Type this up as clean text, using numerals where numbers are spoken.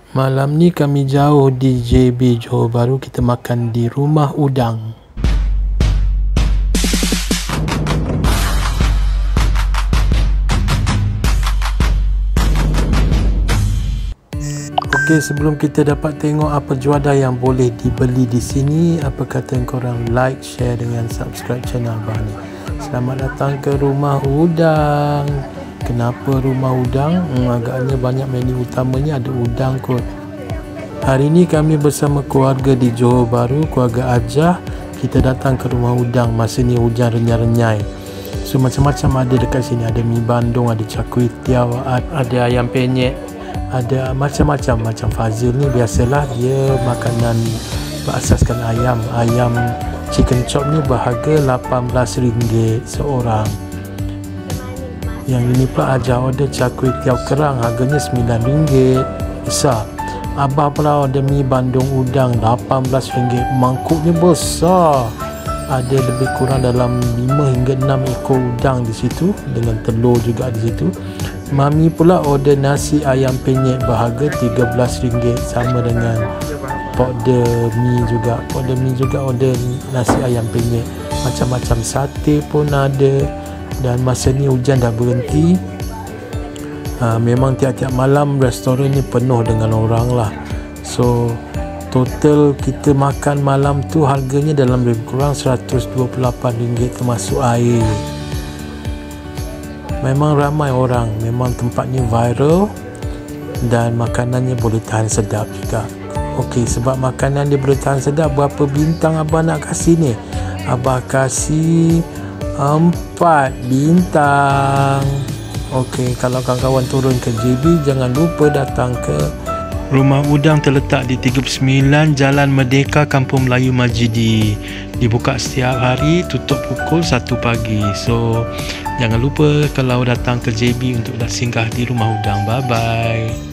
Malam ni kami jauh di JB Johor Bahru, kita makan di Rumah Udang. Okey, sebelum kita dapat tengok apa juadah yang boleh dibeli di sini, apa kata korang like, share dengan subscribe channel Abah ni. Selamat datang ke Rumah Udang. Kenapa Rumah Udang? Agaknya banyak menu utamanya ada udang kot. Hari ni kami bersama keluarga di Johor Bahru, keluarga Ajah. Kita datang ke Rumah Udang masa ni hujan renyai-renyai. So macam-macam ada dekat sini. Ada mi bandung, ada char kway teow, ada ayam penyet, ada macam-macam. Macam Fazil ni biasalah dia makanan berasaskan ayam. Ayam chicken chop ni berharga RM18 seorang. Yang ini pula Ajah order char kway teow kerang, harganya RM9. Besar. Abah pula order mi bandung udang RM18. Mangkuknya besar. Ada lebih kurang dalam 5 hingga 6 ekor udang di situ dengan telur juga di situ. Mami pula order nasi ayam penyet berharga RM13, sama dengan order mi juga. Order nasi ayam penyet. Macam-macam sate pun ada. Dan masa ni hujan dah berhenti. Memang tiap-tiap malam restoran ni penuh dengan orang lah. So total kita makan malam tu harganya dalam lebih kurang RM128 termasuk air. Memang ramai orang, memang tempatnya viral dan makanannya boleh tahan sedap juga. Okey, sebab makanan dia boleh tahan sedap, berapa bintang Abah nak kasih ni? Abah kasih 4 bintang. Okey, kalau kawan-kawan turun ke JB, jangan lupa datang ke Rumah Udang. Terletak di 39 Jalan Merdeka, Kampung Melayu Majidi. Dibuka setiap hari, tutup pukul 1 pagi. So jangan lupa kalau datang ke JB untuk dah singgah di Rumah Udang. Bye bye.